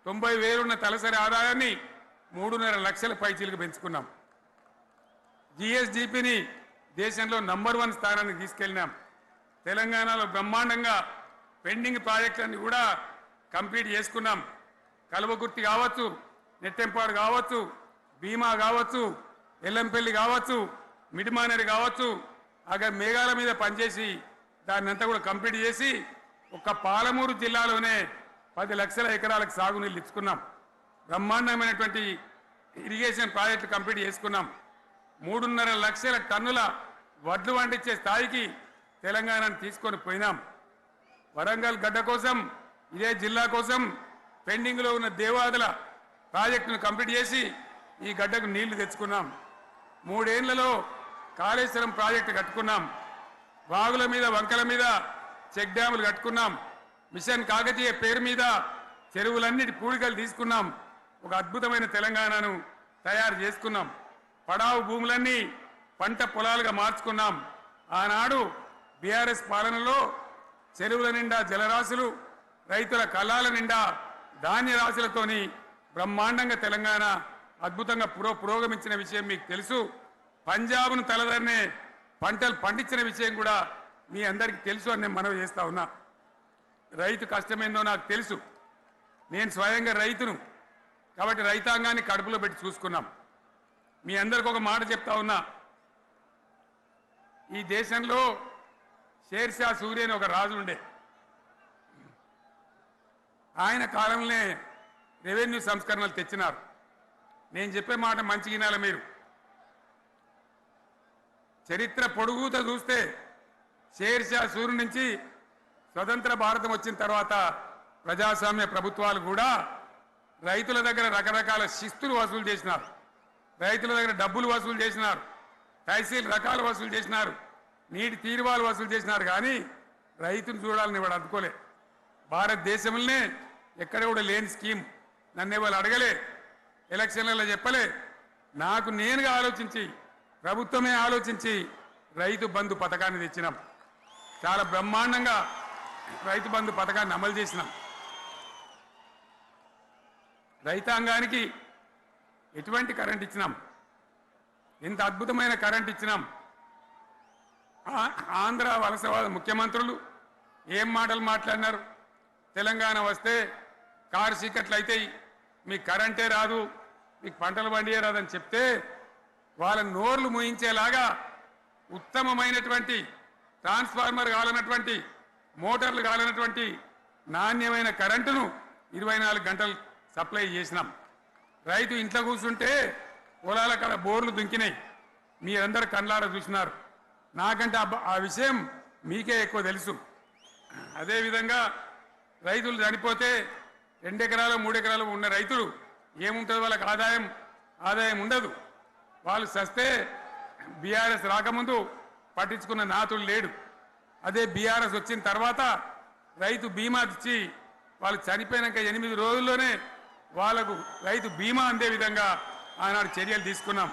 90,000 ఉన్న తలసరి ఆదాయాన్ని 3.5 లక్షల పైచీలకు పెంచుకున్నాం. జిఎస్డిపిని దేశంలో నంబర్ 1 స్థానానికి తీసుకెళ్ళినాం. తెలంగాణలో బ్రహ్మాండంగా పెండింగ్ ప్రాజెక్టులన్నీ కూడా కంప్లీట్ చేసుకున్నాం. కల్వకుర్తి కావచ్చు, నెట్టెంపాడు కావచ్చు, భీమా కావచ్చు, ఎల్లంపల్లి కావచ్చు, మిడిమానేరు కావచ్చు, అక్కడ మేఘాల మీద పనిచేసి దాన్ని అంతా కూడా కంప్లీట్ చేసి ఒక్క పాలమూరు జిల్లాలోనే 10 లక్షల ఎకరాలకు సాగునీళ్ళు ఇచ్చుకున్నాం. బ్రహ్మాండమైనటువంటి ఇరిగేషన్ ప్రాజెక్టు కంప్లీట్ చేసుకున్నాం. 3.5 లక్షల టన్నుల వడ్లు పండించే స్థాయికి తెలంగాణను తీసుకొని పోయినాం. వరంగల్ గడ్డ కోసం, ఇదే జిల్లా కోసం పెండింగ్లో ఉన్న దేవాదుల ప్రాజెక్టును కంప్లీట్ చేసి ఈ గడ్డకు నీళ్లు తెచ్చుకున్నాం. 3 ఏళ్లలో కాళేశ్వరం ప్రాజెక్టు కట్టుకున్నాం. వాగుల మీద, వంకల మీద చెక్ డ్యాములు కట్టుకున్నాం. మిషన్ కాకతీయ పేరు మీద చెరువులన్నిటి పూడికలు తీసుకున్నాం. ఒక అద్భుతమైన తెలంగాణను తయారు చేసుకున్నాం. పడావు భూములన్నీ పంట పొలాలుగా మార్చుకున్నాం. ఆనాడు బీఆర్ఎస్ పాలనలో చెరువుల నిండా జలరాశులు, రైతుల కళ్ళాల నిండా ధాన్య రాశులతోని బ్రహ్మాండంగా తెలంగాణ అద్భుతంగా పురోగమించిన విషయం మీకు తెలుసు. పంజాబ్ను తలదన్నే పంటలు పండించిన విషయం కూడా మీ అందరికీ తెలుసు అని నేను మనవి చేస్తా ఉన్నా. రైతు కష్టమేందో నాకు తెలుసు. నేను స్వయంగా రైతును కాబట్టి రైతాంగాన్ని కడుపులో పెట్టి చూసుకున్నాం. మీ అందరికి ఒక మాట చెప్తా ఉన్నా. ఈ దేశంలో షేర్షా సూరి అని ఒక రాజు ఉండే. ఆయన కాలంలోనే రెవెన్యూ సంస్కరణలు తెచ్చినారు. నేను చెప్పే మాట మంచి వినాలి మీరు. చరిత్ర పొడుగుతో చూస్తే షేర్షా సూరి నుంచి స్వతంత్ర భారతం వచ్చిన తర్వాత ప్రజాస్వామ్య ప్రభుత్వాలు కూడా రైతుల దగ్గర రకరకాల శిస్తులు వసూలు చేసినారు. రైతుల దగ్గర డబ్బులు వసూలు చేసినారు. తహసీల్ రకాలు వసూలు చేసినారు. నీటి తీరువాలు వసూలు చేసినారు. కానీ రైతును చూడాలని వాడు అందుకోలే. భారతదేశంలోనే ఎక్కడ కూడా లేని స్కీమ్. నన్ను వాళ్ళు అడగలే, ఎలక్షన్లలో చెప్పలే. నాకు నేనుగా ఆలోచించి, ప్రభుత్వమే ఆలోచించి రైతు బంధు పథకాన్ని తెచ్చినాం. చాలా బ్రహ్మాండంగా రైతు బంధు పథకాన్ని అమలు చేసినాం. రైతాంగానికి ఎటువంటి కరెంట్ ఇచ్చినాం, ఎంత అద్భుతమైన కరెంట్ ఇచ్చినాం. ఆంధ్ర వలసవాద ముఖ్యమంత్రులు ఏం మాటలు మాట్లాడినారు. తెలంగాణ వస్తే కారు చీకట్లు అవుతాయి, మీకు కరెంటే రాదు, మీకు పంటలు పండియే రాదని చెప్తే వాళ్ళ నోర్లు మూయించేలాగా ఉత్తమమైనటువంటి ట్రాన్స్ఫార్మర్ కావాలన్నటువంటి, మోటార్లు కావాలన్నటువంటి నాణ్యమైన కరెంటును 24 గంటలు సప్లై చేసినాం. రైతు ఇంట్లో కూర్చుంటే పొలాల కడ బోర్లు దుంకినాయి. మీరందరూ కళ్ళారా చూసినారు. నాకంటే ఆ విషయం మీకే ఎక్కువ తెలుసు. అదేవిధంగా రైతులు చనిపోతే 2 ఎకరాలు 3 ఎకరాలు ఉన్న రైతులు ఏముంటుంది, వాళ్ళకి ఆదాయం ఉండదు. వాళ్ళు సస్తే బీఆర్ఎస్ రాకముందు పట్టించుకున్న నాతులు లేడు. అదే బీఆర్ఎస్ వచ్చిన తర్వాత రైతు బీమా ఇచ్చి వాళ్ళు చనిపోయినాక 8 రోజుల్లోనే వాళ్లకు రైతు బీమా అందే విధంగా ఆనాడు చర్యలు తీసుకున్నాం.